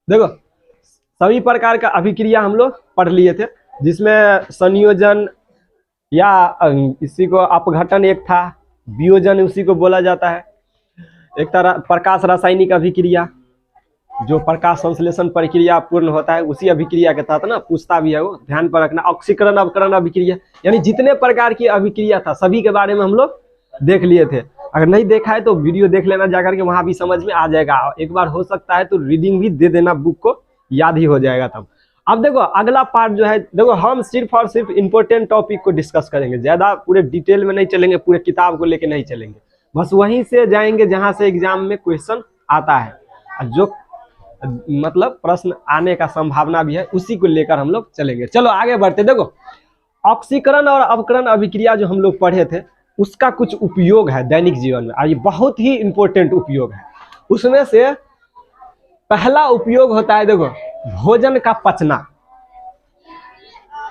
देखो सभी प्रकार का अभिक्रिया हम लोग पढ़ लिए थे, जिसमें संयोजन या इसी को अपघटन एक था, वियोजन उसी को बोला जाता है। एक तरह प्रकाश रासायनिक अभिक्रिया, जो प्रकाश संश्लेषण प्रक्रिया पूर्ण होता है उसी अभिक्रिया के तहत ना पूछता भी है, वो ध्यान पर रखना। ऑक्सीकरण अवकरण अभिक्रिया, यानी जितने प्रकार की अभिक्रिया था सभी के बारे में हम लोग देख लिए थे। अगर नहीं देखा है तो वीडियो देख लेना जाकर के, वहां भी समझ में आ जाएगा। एक बार हो सकता है तो रीडिंग भी दे देना, बुक को याद ही हो जाएगा तब। अब देखो अगला पार्ट जो है, देखो हम सिर्फ और सिर्फ इंपॉर्टेंट टॉपिक को डिस्कस करेंगे, ज्यादा पूरे डिटेल में नहीं चलेंगे, पूरे किताब को लेके नहीं चलेंगे, बस वहीं से जाएंगे जहां से एग्जाम में क्वेश्चन आता है, जो मतलब प्रश्न आने का संभावना भी है, उसी को लेकर हम लोग चलेंगे। चलो आगे बढ़ते। देखो ऑक्सीकरण और अवकरण अभिक्रिया जो हम लोग पढ़े थे, उसका कुछ उपयोग है दैनिक जीवन में, और ये बहुत ही इंपॉर्टेंट उपयोग है। उसमें से पहला उपयोग होता है, देखो भोजन का पचना।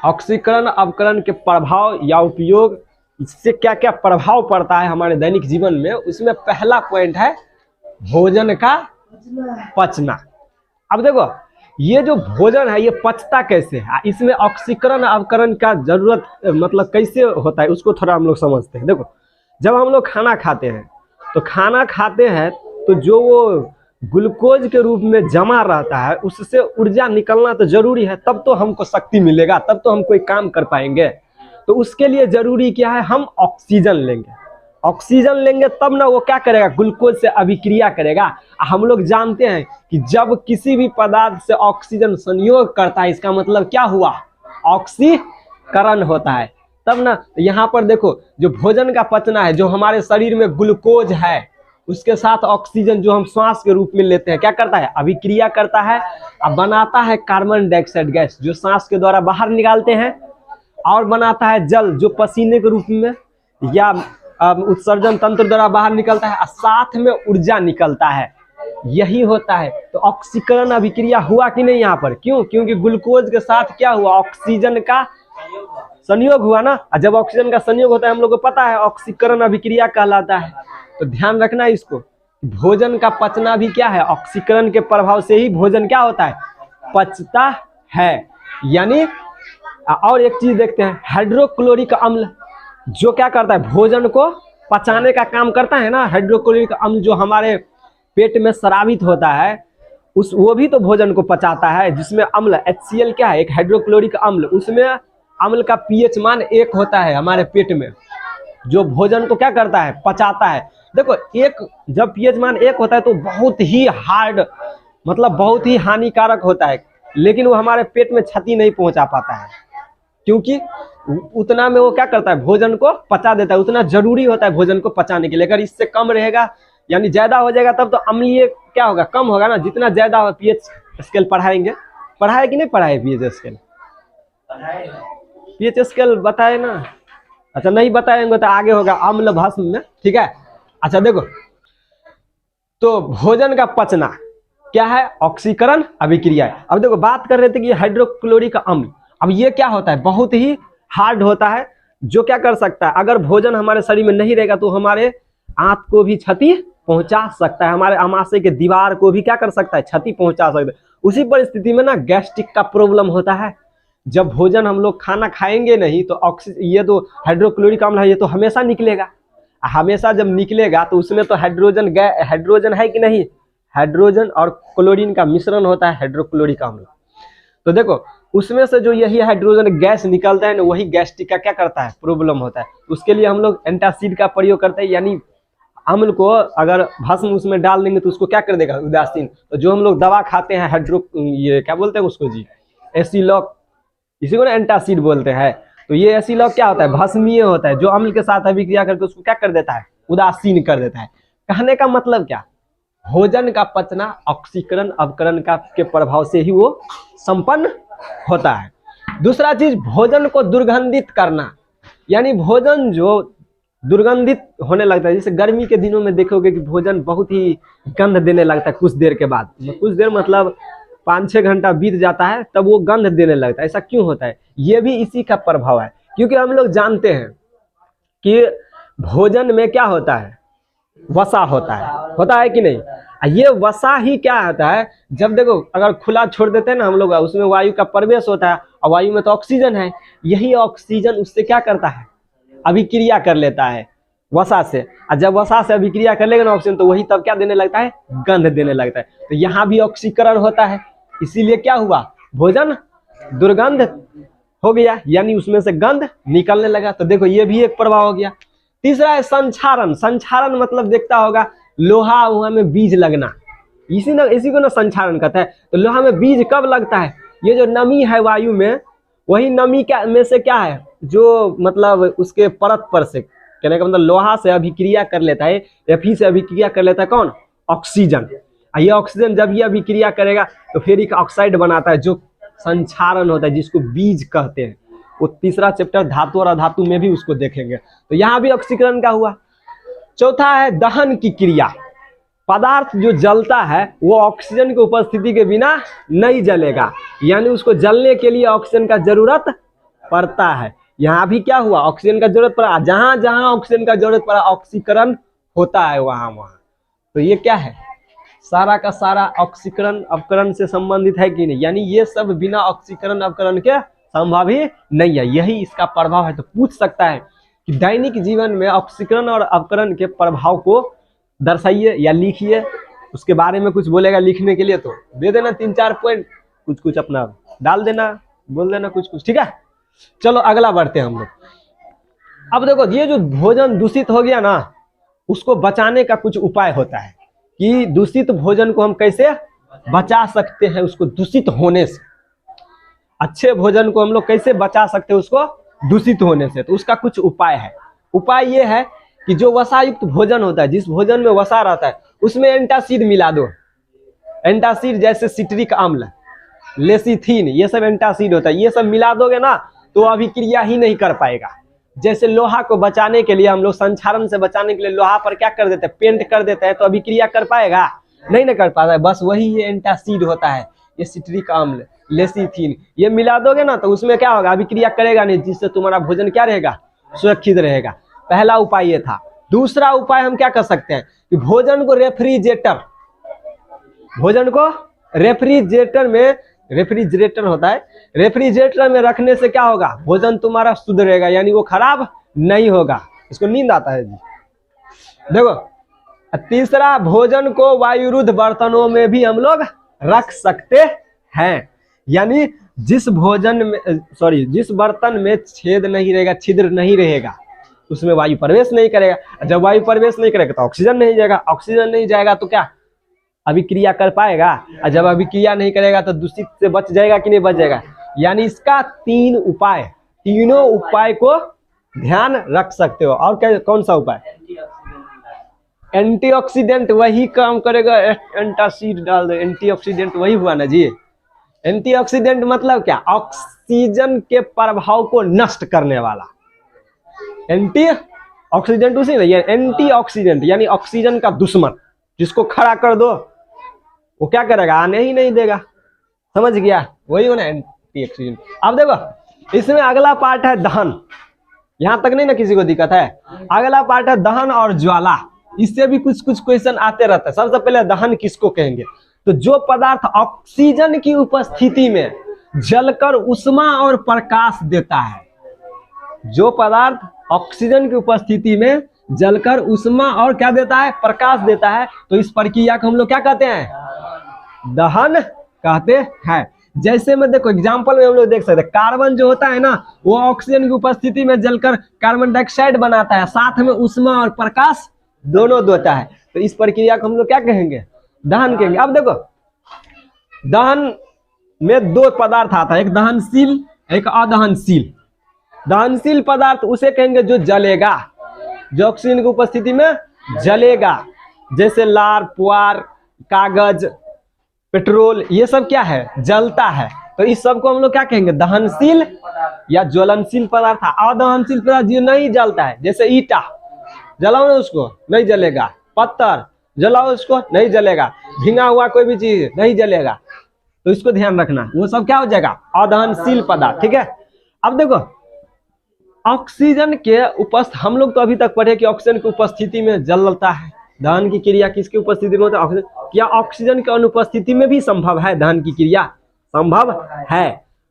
ऑक्सीकरण अवकरण के प्रभाव या उपयोग, इससे क्या क्या प्रभाव पड़ता है हमारे दैनिक जीवन में, उसमें पहला पॉइंट है भोजन का पचना। अब देखो ये जो भोजन है ये पचता कैसे है, इसमें ऑक्सीकरण अवकरण का जरूरत मतलब कैसे होता है उसको थोड़ा हम लोग समझते हैं। देखो जब हम लोग खाना खाते हैं तो जो वो ग्लूकोज के रूप में जमा रहता है, उससे ऊर्जा निकलना तो जरूरी है, तब तो हमको शक्ति मिलेगा, तब तो हम कोई काम कर पाएंगे। तो उसके लिए जरूरी क्या है, हम ऑक्सीजन लेंगे। ऑक्सीजन लेंगे तब ना वो क्या करेगा, ग्लूकोज से अभिक्रिया करेगा। हम लोग जानते हैं कि जब किसी भी पदार्थ से ऑक्सीजन संयोग करता है, इसका मतलब क्या हुआ, ऑक्सीकरण होता है। तब ना यहाँ पर देखो जो भोजन का पचना है, जो हमारे शरीर में ग्लूकोज है उसके साथ ऑक्सीजन जो हम श्वास के रूप में लेते हैं, क्या करता है, अभिक्रिया करता है और बनाता है कार्बन डाइऑक्साइड गैस, जो सांस के द्वारा बाहर निकालते हैं, और बनाता है जल, जो पसीने के रूप में या उत्सर्जन तंत्र द्वारा बाहर निकलता है, और साथ में ऊर्जा निकलता है। यही होता है। तो ऑक्सीकरण अभिक्रिया हुआ कि नहीं यहाँ पर, क्यों, क्योंकि ग्लूकोज के साथ क्या हुआ, ऑक्सीजन का संयोग हुआ ना। और जब ऑक्सीजन का संयोग होता है, हम लोग को पता है ऑक्सीकरण अभिक्रिया कहलाता है। तो ध्यान रखना इसको, भोजन का पचना भी क्या है, ऑक्सीकरण के प्रभाव से ही भोजन क्या होता है, पचता है। यानी और एक चीज देखते हैं, हाइड्रोक्लोरिक अम्ल जो क्या करता है, भोजन को पचाने का काम करता है ना। हाइड्रोक्लोरिक अम्ल जो हमारे पेट में स्रावित होता है, वो भी तो भोजन को पचाता है, जिसमें अम्ल HCl क्या है, एक हाइड्रोक्लोरिक अम्ल, उसमें अम्ल का pH मान 1 होता है हमारे पेट में, जो भोजन को क्या करता है, पचाता है। देखो एक जब pH मान 1 होता है तो बहुत ही हार्ड, मतलब बहुत ही हानिकारक होता है, लेकिन वो हमारे पेट में क्षति नहीं पहुंचा पाता है, क्योंकि उतना में वो क्या करता है, भोजन को पचा देता है। उतना जरूरी होता है भोजन को पचाने के लिए। अगर इससे कम रहेगा यानी ज्यादा हो जाएगा, तब तो अम्लीय क्या होगा, कम होगा ना। जितना ज्यादा हो, pH स्केल पढ़ाएंगे, पढ़ाए कि नहीं पढ़ाए pH स्केल, pH स्केल बताए ना। अच्छा नहीं बताएंगे तो आगे होगा अम्ल भस्म में, ठीक है। अच्छा देखो तो भोजन का पचना क्या है, ऑक्सीकरण अभिक्रिया है। अब देखो बात कर रहे थे कि हाइड्रोक्लोरिक अम्ल, अब ये क्या होता है, बहुत ही हार्ड होता है, जो क्या कर सकता है, अगर भोजन हमारे शरीर में नहीं रहेगा तो हमारे आंत को भी क्षति पहुंचा सकता है, हमारे आमाशय के दीवार को भी क्या कर सकता है, क्षति पहुंचा सकता है। उसी परिस्थिति में ना गैस्ट्रिक का प्रॉब्लम होता है। जब भोजन हम लोग खाना खाएंगे नहीं तो ये तो हाइड्रोक्लोरिक अम्ल है, ये तो हमेशा निकलेगा। हमेशा जब निकलेगा तो उसमें तो हाइड्रोजन है कि नहीं, हाइड्रोजन और क्लोरीन का मिश्रण होता है हाइड्रोक्लोरिक अम्ल। तो देखो उसमें से जो यही हाइड्रोजन गैस निकलता है ना, वही गैस्ट्रिक का क्या करता है, प्रॉब्लम होता है। उसके लिए हम लोग एंटासिड का प्रयोग करते हैं, यानी अम्ल को अगर भस्म उसमें डाल देंगे तो उसको क्या कर देगा, उदासीन। तो जो हम लोग दवा खाते हैं ये क्या बोलते हैं उसको जी, एसिलॉक, इसी को ना एंटासिड बोलते हैं। तो ये एसिलॉक क्या होता है, भस्मीय होता है, जो अम्ल के साथ अभिक्रिया करके उसको क्या कर देता है, उदासीन कर देता है। कहने का मतलब क्या, भोजन का पचना ऑक्सीकरण अवकरण का के प्रभाव से ही वो संपन्न होता है। दूसरा चीज, भोजन को दुर्गंधित करना, यानी भोजन जो दुर्गंधित होने लगता है। जैसे गर्मी के दिनों में देखोगे कि भोजन बहुत ही गंध देने लगता है कुछ देर के बाद, कुछ देर मतलब 5-6 घंटा बीत जाता है तब वो गंध देने लगता है। ऐसा क्यों होता है, ये भी इसी का प्रभाव है। क्योंकि हम लोग जानते हैं कि भोजन में क्या होता है, वसा होता है कि नहीं। ये वसा ही क्या होता है, जब देखो अगर खुला छोड़ देते हैं ना हम लोग, उसमें वायु का प्रवेश होता है और वायु में तो ऑक्सीजन है, यही ऑक्सीजन उससे क्या करता है, अभिक्रिया कर लेता है वसा से। और जब वसा से अभिक्रिया कर लेगा ना ऑक्सीजन, तो वही तब क्या देने लगता है, गंध देने लगता है। तो यहाँ भी ऑक्सीकरण होता है, इसीलिए क्या हुआ, भोजन दुर्गंध हो गया, यानी उसमें से गंध निकलने लगा। तो देखो ये भी एक प्रभाव हो गया। तीसरा है संक्षारण। संक्षारण मतलब देखता होगा लोहा वहां में बीज लगना, इसी को ना संक्षारण कहता है। तो लोहा में बीज कब लगता है, ये जो नमी है वायु में, वही नमी क्या में से क्या है, जो मतलब उसके परत पर से, कहने का मतलब लोहा से अभिक्रिया कर लेता है, Fe से अभिक्रिया कर लेता है कौन, ऑक्सीजन। ये ऑक्सीजन जब ये अभिक्रिया करेगा तो फेरिक ऑक्साइड बनाता है, जो संक्षारण होता है, जिसको बीज कहते हैं। वो तीसरा चैप्टर धातु और अधातु में भी उसको देखेंगे। तो यहाँ भी ऑक्सीकरण का हुआ। चौथा है दहन की क्रिया। पदार्थ जो जलता है वो ऑक्सीजन की उपस्थिति के बिना नहीं जलेगा, यानी उसको जलने के लिए ऑक्सीजन का जरूरत पड़ता है। यहाँ भी क्या हुआ, ऑक्सीजन का जरूरत पड़ा, जहां जहां ऑक्सीजन का जरूरत पड़ा ऑक्सीकरण होता है वहां वहां। तो ये क्या है, सारा का सारा ऑक्सीकरण अपकरण से संबंधित है कि नहीं, यानी ये सब बिना ऑक्सीकरण अपकरण के संभव ही नहीं है, यही इसका प्रभाव है। तो पूछ सकता है कि दैनिक जीवन में ऑक्सीकरण और अपकरण के प्रभाव को दर्शाइए या लिखिए, उसके बारे में कुछ बोलेगा लिखने के लिए तो दे देना 3-4 पॉइंट, कुछ कुछ अपना डाल देना, बोल देना कुछ कुछ, ठीक है। चलो अगला बढ़ते हैं हम लोग। अब देखो ये जो भोजन दूषित हो गया ना, उसको बचाने का कुछ उपाय होता है कि दूषित भोजन को हम कैसे बचा सकते हैं, उसको दूषित होने से। अच्छे भोजन को हम लोग कैसे बचा सकते हैं उसको दूषित होने से, तो उसका कुछ उपाय है। उपाय ये है कि जो वसायुक्त भोजन होता है, जिस भोजन में वसा रहता है, उसमें एंटासिड मिला दो। एंटासिड जैसे सिट्रिक अम्ल, लेसिथिन, ये सब एंटासिड होता है। ये सब मिला दोगे ना तो अभिक्रिया ही नहीं कर पाएगा। जैसे लोहा को बचाने के लिए हम लोग संक्षारण से बचाने के लिए लोहा पर क्या कर देते हैं, पेंट कर देते हैं, तो अभिक्रिया कर पाएगा, नहीं ना कर पाता है। बस वही ये एंटासिड होता है, ये सिट्रिक अम्ल, लेसिथिन, ये मिला दोगे ना तो उसमें क्या होगा, अभिक्रिया करेगा नहीं, जिससे तुम्हारा भोजन क्या रहेगा, सुरक्षित रहेगा। पहला उपाय ये था। दूसरा उपाय हम क्या कर सकते हैं कि भोजन को रेफ्रिजरेटर में, रेफ्रिजरेटर होता है, रेफ्रिजरेटर में रखने से क्या होगा, भोजन तुम्हारा शुद्ध रहेगा, यानी वो खराब नहीं होगा। इसको नींद आता है जी। देखो तीसरा, भोजन को वायुरुद्ध बर्तनों में भी हम लोग रख सकते हैं, यानी जिस बर्तन में छेद नहीं रहेगा, छिद्र नहीं रहेगा, उसमें वायु प्रवेश नहीं करेगा। जब वायु प्रवेश नहीं करेगा तो ऑक्सीजन नहीं जाएगा, ऑक्सीजन नहीं जाएगा तो क्या अभिक्रिया कर पाएगा, और जब अभिक्रिया नहीं करेगा तो दूषित से बच जाएगा कि नहीं बच जाएगा। यानी इसका 3 उपाय, तीनों उपाय को ध्यान रख सकते हो। और क्या, कौन सा उपाय, एंटीऑक्सीडेंट वही काम करेगा, एंटासिड डाल दो, एंटीऑक्सीडेंट वही हुआ ना जी। एंटीऑक्सीडेंट मतलब क्या, ऑक्सीजन के प्रभाव को नष्ट करने वाला। एंटीऑक्सीडेंट उसी में, एंटीऑक्सीडेंट यानी ऑक्सीजन का दुश्मन, जिसको खड़ा कर दो वो क्या करेगा, आने ही नहीं देगा, समझ गया, वही होना एंटीऑक्सीडेंट। अब देखो इसमें अगला पार्ट है दहन। यहां तक नहीं ना किसी को दिक्कत है। अगला पार्ट है दहन और ज्वाला। इससे भी कुछ कुछ क्वेश्चन आते रहते हैं। सबसे पहले दहन किसको कहेंगे, तो जो पदार्थ ऑक्सीजन की उपस्थिति में जलकर उष्मा और प्रकाश देता है, जो पदार्थ ऑक्सीजन की उपस्थिति में जलकर उष्मा और क्या देता है, प्रकाश देता है, तो इस प्रक्रिया को हम लोग क्या कहते हैं, दहन कहते हैं। जैसे में देखो एग्जांपल में हम लोग देख सकते हैं, कार्बन जो होता है ना, वो ऑक्सीजन की उपस्थिति में जलकर कार्बन डाइऑक्साइड बनाता है, साथ में उष्मा और प्रकाश दोनों देता है। तो इस प्रक्रिया को हम लोग क्या कहेंगे, दहन कहेंगे। अब देखो दहन में 2 पदार्थ आता है, एक दहनशील एक अदहनशील। दहनशील पदार्थ उसे कहेंगे जो जलेगा, जो ऑक्सीजन की उपस्थिति में जलेगा, जैसे लार, पुआर, कागज, पेट्रोल, ये सब क्या है, जलता है। तो इस सब को हम लोग क्या कहेंगे, दहनशील या ज्वलनशील पदार्थ। अदहनशील पदार्थ जो नहीं जलता है, जैसे ईटा जलाओ ना उसको नहीं जलेगा, पत्थर जलाओ उसको नहीं जलेगा, भींगा हुआ कोई भी चीज नहीं जलेगा। तो इसको ध्यान रखना, वो सब क्या हो जाएगा, अदहनशील पदार्थ, ठीक है। अब देखो ऑक्सीजन के हम लोग तो अभी तक पढ़े कि ऑक्सीजन की उपस्थिति में जलता है, दहन की क्रिया किसकी उपस्थिति में होता है? ऑक्सीजन। क्या ऑक्सीजन की अनुपस्थिति में भी संभव है दहन की क्रिया? संभव है।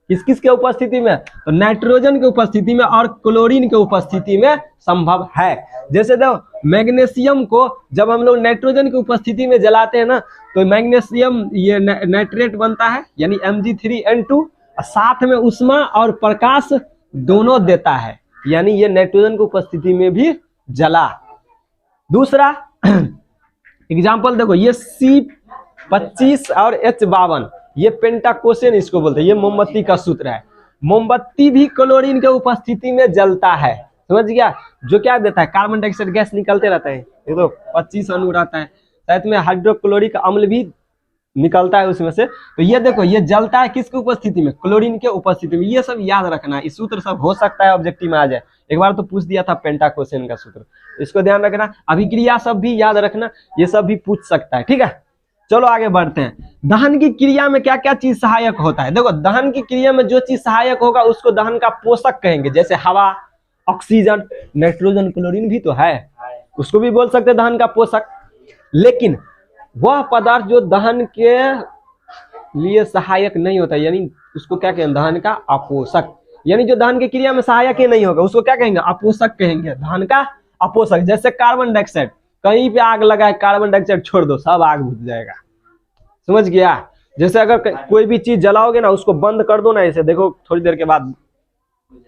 किस किस के उपस्थिति में? तो नाइट्रोजन की उपस्थिति में और क्लोरीन के उपस्थिति में संभव है। जैसे देखो मैग्नीशियम को जब हम लोग नाइट्रोजन की उपस्थिति में जलाते हैं ना, तो मैग्नीशियम ये नाइट्रेट बनता है, यानी Mg3N2, साथ में उष्मा और प्रकाश दोनों देता है, यानी ये नाइट्रोजन की उपस्थिति में भी जला। दूसरा एग्जाम्पल देखो, ये C25 और H52, ये पेंटाकोसेन इसको बोलते हैं, ये मोमबत्ती का सूत्र है। मोमबत्ती भी क्लोरीन के उपस्थिति में जलता है, समझ गया? जो क्या देता है? कार्बन डाइऑक्साइड गैस निकलते रहता है, ये तो 25 अणु रहता है, साथ में हाइड्रोक्लोरिक अम्ल भी निकलता है उसमें से। तो ये देखो ये जलता है किसकी उपस्थिति में? क्लोरीन के उपस्थिति में। ये सब याद रखना है, इस सूत्र सब हो सकता है ऑब्जेक्टिव में आ जाए। एक बार तो पूछ दिया था पेंटाकोसेन का सूत्र, इसको ध्यान रखना। अभिक्रिया सब भी याद रखना, ये सब भी पूछ सकता है, ठीक है? चलो आगे बढ़ते हैं। दहन की क्रिया में क्या क्या चीज सहायक होता है? देखो दहन की क्रिया में जो चीज सहायक होगा उसको दहन का पोषक कहेंगे, जैसे हवा, ऑक्सीजन, नाइट्रोजन, क्लोरीन भी तो है, उसको भी बोल सकते हैं दहन का पोषक। लेकिन वह पदार्थ जो दहन के लिए सहायक नहीं होता, यानी उसको क्या कहेंगे? दहन का अपोषक। यानी जो दहन की क्रिया में सहायक ही नहीं होगा उसको क्या कहेंगे? अपोषक कहेंगे, दहन का अपोषक। जैसे कार्बन डाइऑक्साइड, कहीं पे आग लगा है, कार्बन डाइऑक्साइड छोड़ दो, सब आग बुझ जाएगा, समझ गया? जैसे अगर कोई भी चीज जलाओगे ना, उसको बंद कर दो ना, ऐसे देखो थोड़ी देर के बाद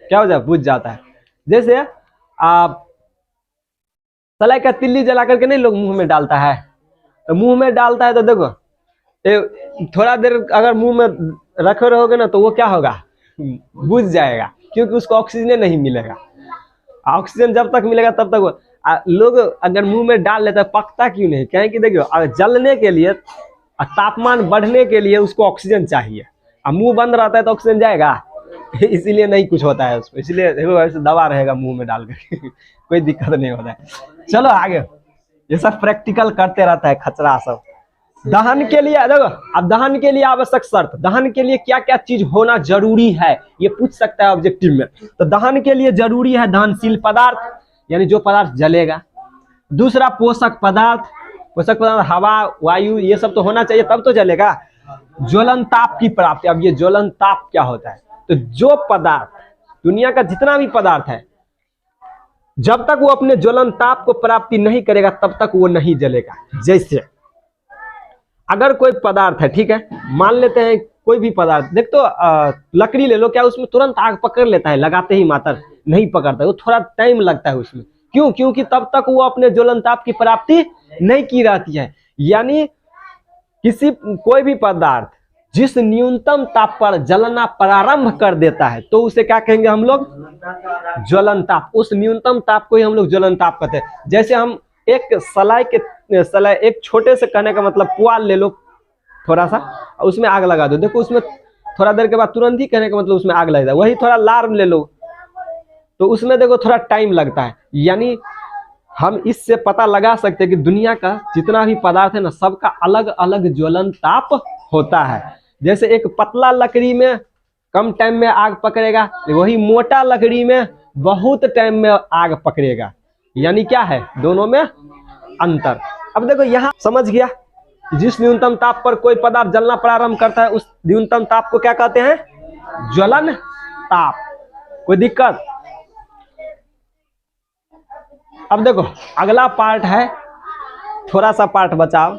क्या हो जाए? बुझ जाता है। जैसे आप सलाई का तिल्ली जला करके नहीं लोग मुंह में डालता है, तो मुंह में डालता है तो देखो थोड़ा देर अगर मुंह में रखे रहोगे ना, तो वो क्या होगा? बुझ जाएगा, क्योंकि उसको ऑक्सीजन नहीं मिलेगा। ऑक्सीजन जब तक मिलेगा तब तक लोग अगर मुंह में डाल लेते हैं, पकता क्यों नहीं? कहें कि देखियो जलने के लिए, तापमान बढ़ने के लिए उसको ऑक्सीजन चाहिए। अब मुंह बंद रहता है तो ऑक्सीजन जाएगा? इसीलिए नहीं कुछ होता है उसको, इसलिए देखो ऐसे दबा रहेगा मुंह में डाल कर कोई दिक्कत नहीं होता है। चलो आगे, ये सब प्रैक्टिकल करते रहता है खचरा सब। दहन के लिए देखो, अब दहन के लिए आवश्यक शर्त, दहन के लिए क्या क्या चीज होना जरूरी है, ये पूछ सकता है ऑब्जेक्टिव में। तो दहन के लिए जरूरी है दहनशील पदार्थ, यानी जो पदार्थ जलेगा। दूसरा पोषक पदार्थ, पोषक पदार्थ हवा, वायु, ये सब तो होना चाहिए तब तो जलेगा। ज्वलन ताप की प्राप्ति, अब ये ज्वलन ताप क्या होता है? तो जो पदार्थ, दुनिया का जितना भी पदार्थ है, जब तक वो अपने ज्वलन ताप को प्राप्ति नहीं करेगा तब तक वो नहीं जलेगा। जैसे अगर कोई पदार्थ है, ठीक है, मान लेते हैं कोई भी पदार्थ, देख तो लकड़ी ले लो, क्या उसमें तुरंत आग पकड़ लेता है? लगाते ही मात्र नहीं पकड़ता है, वो थोड़ा टाइम लगता है उसमें। क्यों? क्योंकि तब तक वो अपने ज्वलन ताप की प्राप्ति नहीं की रहती है। यानी कोई भी पदार्थ जिस न्यूनतम ताप पर जलना प्रारंभ कर देता है तो उसे क्या कहेंगे हम लोग? ज्वलन ताप। उस न्यूनतम ताप को ही हम लोग ज्वलन ताप कहते हैं। जैसे हम एक सलाई एक छोटे से, कहने का मतलब पुआल ले लो थोड़ा सा, उसमें आग लगा दो, देखो उसमें थोड़ा देर के बाद तुरंत ही, कहने का मतलब उसमें आग लग जाए। वही थोड़ा लार्म ले लो तो उसमें देखो थोड़ा टाइम लगता है। यानी हम इससे पता लगा सकते हैं कि दुनिया का जितना भी पदार्थ है ना, सबका अलग अलग ज्वलन ताप होता है। जैसे एक पतला लकड़ी में कम टाइम में आग पकड़ेगा, वही मोटा लकड़ी में बहुत टाइम में आग पकड़ेगा। यानी क्या है? दोनों में अंतर। अब देखो यहाँ समझ गया, जिस न्यूनतम ताप पर कोई पदार्थ जलना प्रारंभ करता है उस न्यूनतम ताप को क्या कहते हैं? ज्वलन ताप। कोई दिक्कत? अब देखो अगला पार्ट है, थोड़ा सा पार्ट बचाओ,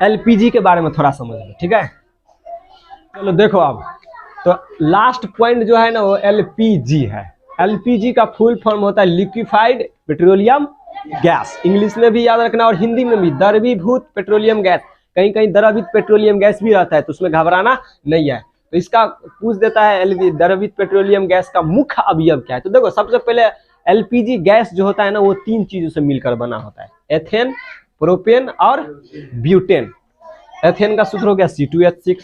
एलपीजी के बारे में थोड़ा समझ लो, ठीक है? चलो देखो अब तो लास्ट पॉइंट जो है ना वो एलपीजी है। एलपीजी का फुल फॉर्म होता है लिक्विफाइड पेट्रोलियम गैस। इंग्लिश में भी याद रखना और हिंदी में भी, द्रवीभूत पेट्रोलियम गैस। कहीं कहीं द्रवित पेट्रोलियम गैस भी रहता है तो उसमें घबराना नहीं है। तो इसका पूछ देता है द्रवित पेट्रोलियम गैस का मुख्य अवयव क्या है? तो देखो सबसे पहले एलपीजी गैस जो होता है ना वो 3 चीजों से मिलकर बना होता है, एथेन, प्रोपेन और ब्यूटेन। एथेन का सूत्र हो गया C2H6,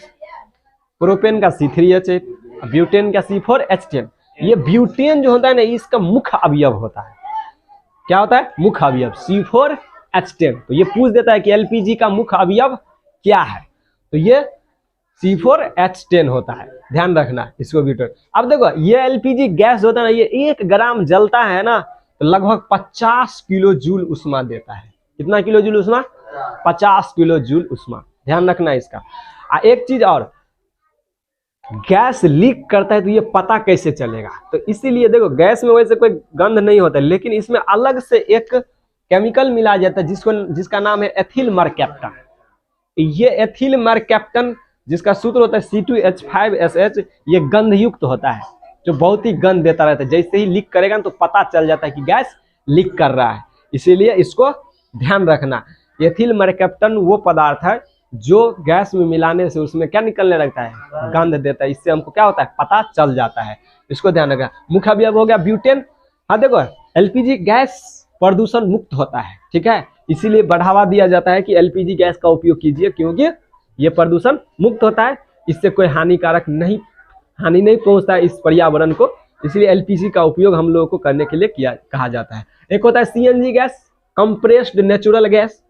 प्रोपेन का C3H8, ब्यूटेन का C4H10। ये ब्यूटेन जो होता है ना इसका मुख्य अवयव होता है। क्या होता है? मुख्य अवयव C4H10। तो ये पूछ देता है कि एलपीजी का मुख्य अवयव क्या है, तो ये C4H10 होता है, ध्यान रखना इसको ब्यूटेन। अब देखो ये एलपीजी गैस होता है ना, ये 1 ग्राम जलता है ना तो लगभग 50 किलो जूल उष्मा देता है। कितना किलो जूल उष्मा? 50 किलो जूल उष्मा। ध्यान रखना इसका। एक चीज और, गैस लीक करता है तो ये पता कैसे चलेगा? तो इसीलिए देखो, गैस में वैसे कोई गंध नहीं होता, लेकिन इसमें अलग से एक केमिकल मिला जाता है जिसका नाम है एथिल मरकैप्टन। ये एथिल मरकैप्टन जिसका सूत्र होता है C2H5SH, ये गंध युक्त होता है, जो बहुत ही गंध देता रहता है। जैसे ही लीक करेगा तो पता चल जाता है कि गैस लीक कर रहा है, इसीलिए इसको ध्यान रखना। एथिल मरकैप्टन वो पदार्थ है जो गैस में मिलाने से उसमें क्या निकलने लगता है? गंध देता है। इससे हमको क्या होता है? पता चल जाता है। इसको ध्यान रखना। मुख्य अवयव हो गया ब्यूटेन। हाँ देखो, LPG गैस प्रदूषण मुक्त होता है, ठीक है, इसीलिए बढ़ावा दिया जाता है कि LPG गैस का उपयोग कीजिए, क्योंकि ये प्रदूषण मुक्त होता है, इससे कोई हानि नहीं पहुंचता है इस पर्यावरण को, इसलिए LPG का उपयोग हम लोगों को करने के लिए कहा जाता है। एक होता है CNG gas, compressed natural gas,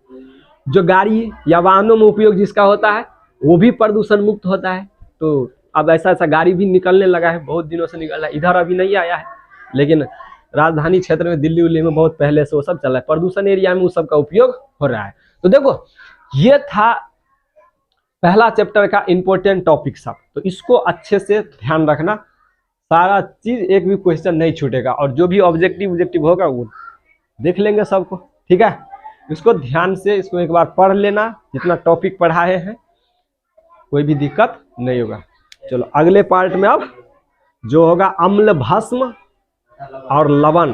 जो गाड़ी या वाहनों में उपयोग जिसका होता है, वो भी प्रदूषण मुक्त होता है। तो अब ऐसा गाड़ी भी निकलने लगा है, बहुत दिनों से निकल रहा है, इधर अभी नहीं आया है, लेकिन राजधानी क्षेत्र में दिल्ली उल्ली में बहुत पहले से वो सब चल रहा है, प्रदूषण एरिया में उस सब का उपयोग हो रहा है। तो देखो, ये था पहला चैप्टर का इंपॉर्टेंट टॉपिक सब, तो इसको अच्छे से ध्यान रखना, सारा चीज एक भी क्वेश्चन नहीं छूटेगा, और जो भी ऑब्जेक्टिव होगा वो देख लेंगे सबको, ठीक है। इसको ध्यान से इसको एक बार पढ़ लेना, जितना टॉपिक पढ़ाए हैं, कोई भी दिक्कत नहीं होगा। चलो अगले पार्ट में अब जो होगा अम्ल भस्म और लवण,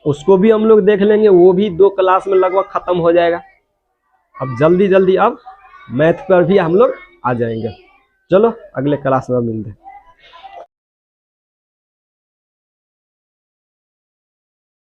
उसको भी हम लोग देख लेंगे, वो भी 2 क्लास में लगभग खत्म हो जाएगा। अब जल्दी अब मैथ पर भी हम लोग आ जाएंगे। चलो अगले क्लास में मिलते हैं।